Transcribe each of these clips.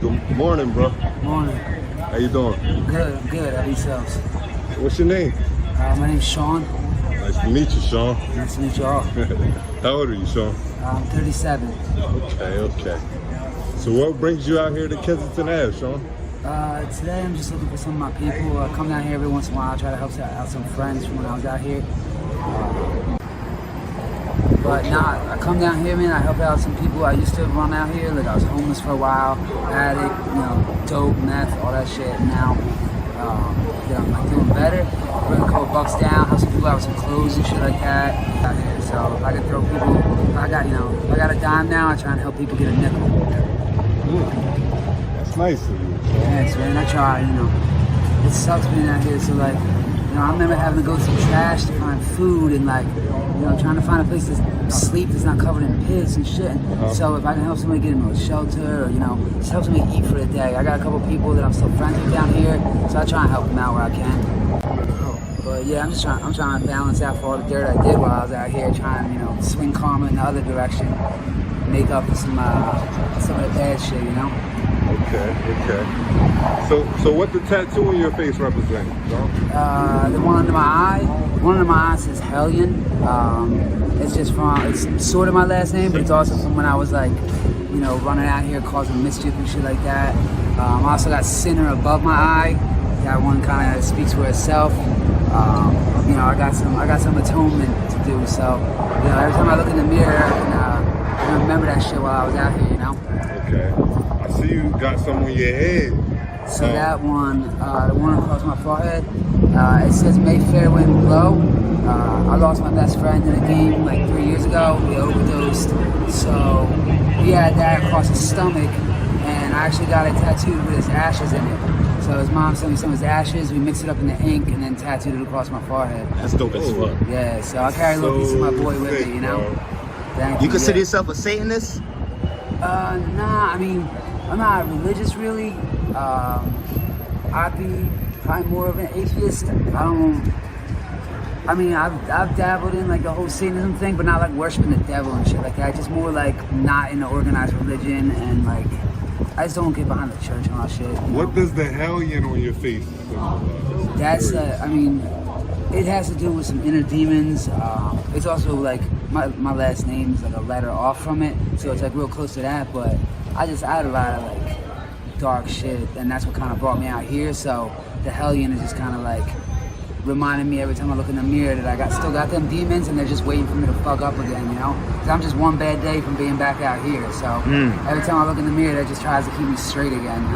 Good morning, bro. Morning. How you doing? Good, I'm good. How about yourselves? What's your name? My name's Shawn. Nice to meet you, Shawn. Nice to meet you all. How old are you, Shawn? I'm 37. Okay. So what brings you out here to Kensington Ave, Shawn? Today I'm just looking for some of my people. I come down here every once in a while. I try to help out some friends from when I was out here. But I come down here, man. I help out some people. I used to run out here. Like I was homeless for a while, addict, dope, meth, all that shit. Now, I'm like doing better. Bring a couple bucks down, help some people out with some clothes and shit like that out here. So if I can throw people, if I got a dime now. I try and help people get a nickel. That's nice of you. Thanks, man. I try. It sucks being out here. So like, I remember having to go through trash to find food and like, trying to find a place to sleep that's not covered in piss and shit. So if I can help somebody get into a shelter or, just help somebody eat for the day. I got a couple people that I'm still friends with down here, so I try and help them out where I can. But yeah, I'm trying to balance out for all the dirt I did while I was out here, trying to, swing karma in the other direction, make up for some of the bad shit, Okay. So what the tattoo on your face represent? The one under my eye says Hellion. It's sort of my last name, but it's also from when I was like, running out here causing mischief and shit like that. I also got Sinner above my eye. That one kind of speaks for itself. I got some atonement to do. So, every time I look in the mirror, I can remember that shit while I was out here. Okay. I see you got some on your head. So that one, the one across my forehead, it says "May fair wind blow." I lost my best friend in a game like 3 years ago. We overdosed, so he had that across his stomach, and I actually got it tattooed with his ashes in it. So his mom sent me some of his ashes. We mixed it up in the ink and then tattooed it across my forehead. That's dope as fuck. Yeah, so I carry a little piece of my boy with me, Thank you consider yourself a Satanist? Nah, I mean, I'm not religious really. I'd be probably more of an atheist. I've dabbled in like the whole Satanism thing, but not like worshiping the devil and shit like that. Just more like not in the organized religion, and like I just don't get behind the church and all that shit. What does the Hellion on your face symbolize? That's it has to do with some inner demons. It's also like my last name's like a letter off from it, so it's like real close to that. But I had a lot of like dark shit, and that's what kind of brought me out here. So the Hellion is just kind of like reminding me every time I look in the mirror that I still got them demons, and they're just waiting for me to fuck up again, Because I'm just one bad day from being back out here. So every time I look in the mirror, that just tries to keep me straight again,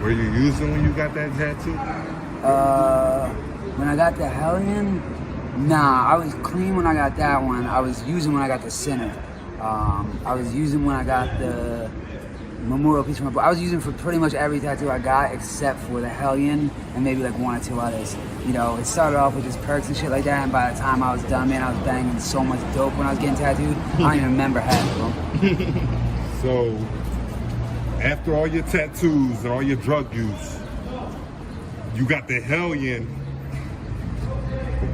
Were you using when you got that tattoo? When I got the Hellion, nah, I was clean when I got that one. I was using when I got the Sinner. I was using when I got the memorial piece from my book. I was using for pretty much every tattoo I got except for the Hellion and maybe like one or two others. It started off with just perks and shit like that, and by the time I was done, man, I was banging so much dope when I was getting tattooed. I don't even remember half of them. So, after all your tattoos and all your drug use, you got the Hellion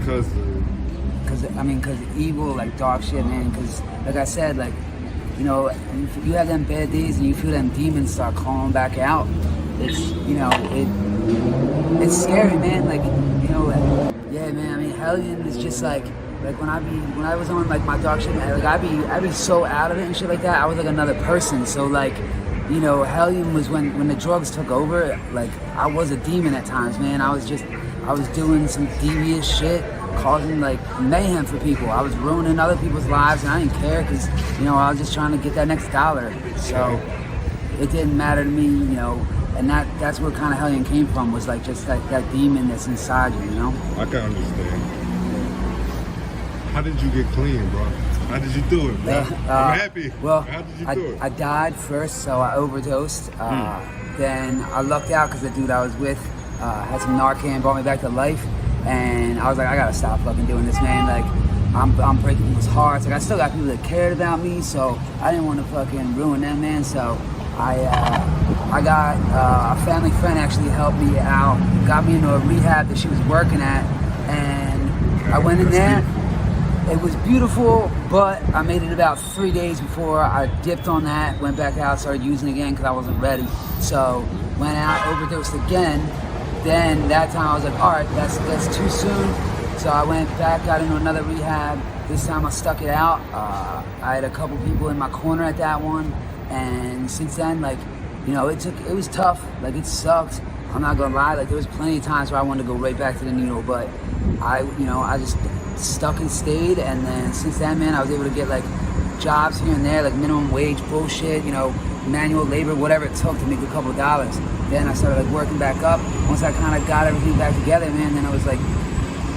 because evil, like dark shit, man. Because, like I said, like, if you have them bad days and you feel them demons start calling back out, it's, it's scary, man. Like, yeah, man. Hellion is just like when I was on like my dark shit, like I'd be so out of it and shit like that. I was like another person. So like, Hellion was when the drugs took over. Like I was a demon at times, man. I was doing some devious shit, causing like mayhem for people. I was ruining other people's lives, and I didn't care because I was just trying to get that next dollar. So it didn't matter to me, and that's where kind of Hellion came from, was like just like that demon that's inside you, I can understand. How did you get clean, bro? How did you do it, bro? I'm happy. Well, how did you do it? I died first, so I overdosed. Then I lucked out because the dude I was with had some Narcan, brought me back to life. And I was like, I gotta stop fucking doing this, man. Like, I'm breaking people's hearts. Like, I still got people that cared about me, so I didn't want to fucking ruin them, man. So I got a family friend actually helped me out, got me into a rehab that she was working at, and I went in there. It was beautiful, but I made it about 3 days before I dipped on that, went back out, started using it again because I wasn't ready. So went out, overdosed again. Then that time I was like, all right, that's too soon. So I went back, got into another rehab. This time I stuck it out. I had a couple people in my corner at that one, and since then, like, you know, it was tough. Like, it sucked. I'm not gonna lie. Like, there was plenty of times where I wanted to go right back to the needle, but I just stuck and stayed. And then since then, man, I was able to get like jobs here and there, like minimum wage bullshit, you know, manual labor, whatever it took to make a couple dollars. Then I started like working back up. Once I kind of got everything back together, man, then I was like,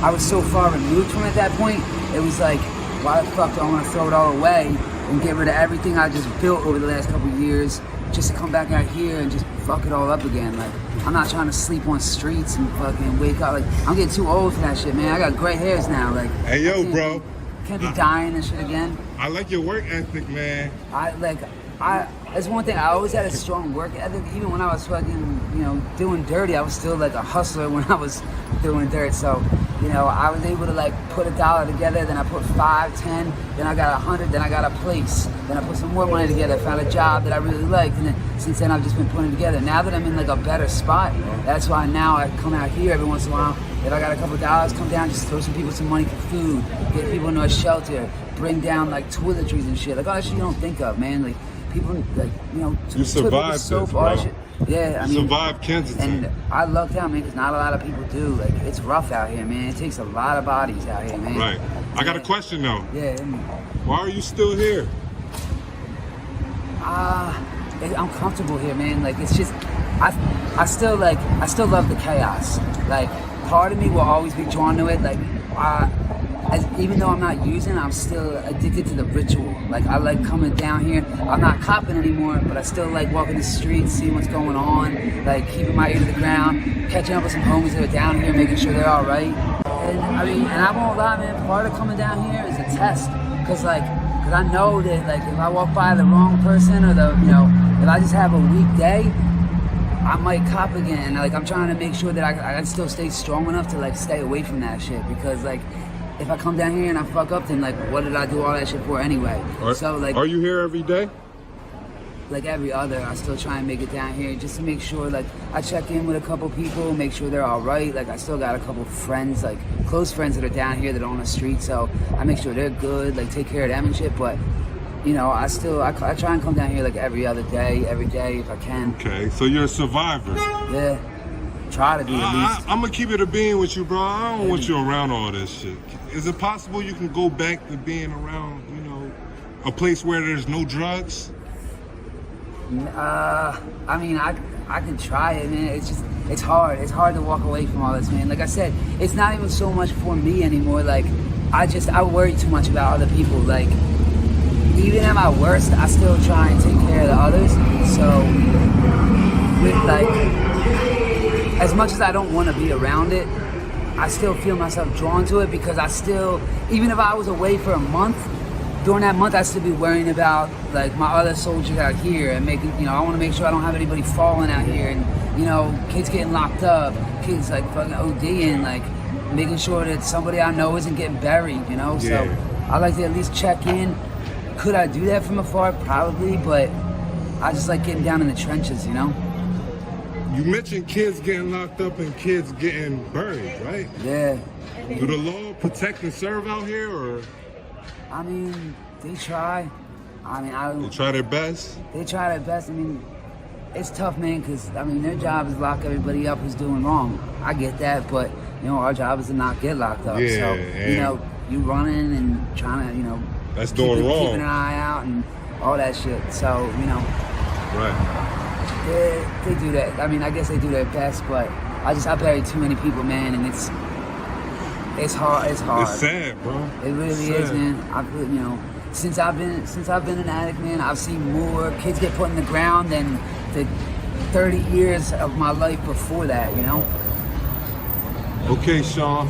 I was so far removed from it at that point. It was like, why the fuck do I want to throw it all away and get rid of everything I just built over the last couple of years just to come back out here and just fuck it all up again? Like, I'm not trying to sleep on streets and fucking wake up. Like, I'm getting too old for that shit, man. I got gray hairs now. Like, hey, yo, bro. Can't be dying and shit again. I like your work ethic, man. That's one thing. I always had a strong work ethic. Even when I was fucking, you know, doing dirty, I was still like a hustler when I was doing dirt. So, you know, I was able to like put $1 together, then I put 5, 10, then I got 100, then I got a place, then I put some more money together, found a job that I really liked, and then since then I've just been putting it together. Now that I'm in like a better spot, that's why now I come out here every once in a while. If I got a couple $, come down, just throw some people some money for food, get people into a shelter, bring down like toiletries and shit. Like all that shit you don't think of, man. Like people, like, you know, you survived soap, this, all bro. that shit. Yeah, I mean, survived Kensington. And I lucked out, man, because not a lot of people do. Like, it's rough out here, man. It takes a lot of bodies out here, man. Right. I got a question though. Yeah. Why are you still here? I'm comfortable here, man. Like, it's just, I still love the chaos. Like, part of me will always be drawn to it. Like, even though I'm not using, I'm still addicted to the ritual. Like, I like coming down here. I'm not copping anymore, but I still like walking the streets, seeing what's going on, like keeping my ear to the ground, catching up with some homies that are down here, making sure they're all right. And I mean, and I won't lie, man, part of coming down here is a test. Cause I know that like if I walk by the wrong person or if I just have a weak day, I might cop again. Like, I'm trying to make sure that I can still stay strong enough to like stay away from that shit, because like, if I come down here and I fuck up, then like, what did I do all that shit for anyway? So like, are you here every day? Like every other, I still try and make it down here just to make sure, like, I check in with a couple people, make sure they're all right. Like, I still got a couple friends, like close friends that are down here that are on the street, so I make sure they're good, like take care of them and shit. But you know, I try and come down here like every other day, every day if I can. Okay, so you're a survivor. Yeah, try to be at least. I'm gonna keep it a bean with you, bro. I don't want you around all this shit. Is it possible you can go back to being around, you know, a place where there's no drugs? I mean, I can try it, man. It's just, it's hard. It's hard to walk away from all this, man. Like I said, it's not even so much for me anymore. Like, I worry too much about other people. Like, even at my worst, I still try and take care of the others. So, with like, as much as I don't want to be around it, I still feel myself drawn to it, because I still, even if I was away for a month, during that month I still be worrying about like my other soldiers out here and making, you know, I want to make sure I don't have anybody falling out here, and you know, kids getting locked up, kids like fucking ODing, like making sure that somebody I know isn't getting buried, you know. Yeah. So I like to at least check in. Could I do that from afar? Probably, but I just like getting down in the trenches, you know. You mentioned kids getting locked up and kids getting buried, right? Yeah. Do the law protect and serve out here, or? I mean, they try. I mean, They try their best? They try their best. I mean, it's tough, man, because, I mean, their job is lock everybody up who's doing wrong. I get that, but, you know, our job is to not get locked up. Yeah, so, and you know, you running and trying to, you know, that's doing wrong. Keeping an eye out and all that shit. So, you know. Right. They do that. I mean, I guess they do their best, but I buried too many people, man, and it's hard. It's hard. It's sad, bro. It really is, man. You know, since I've been an addict, man, I've seen more kids get put in the ground than the 30 years of my life before that, you know. Okay, Shawn.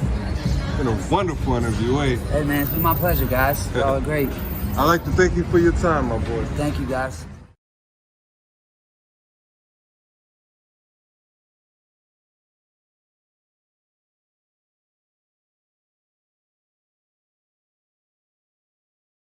Been a wonderful interview, eh? Hey, man, it's been my pleasure, guys. Y'all are great. I'd like to thank you for your time, my boy. Thank you, guys.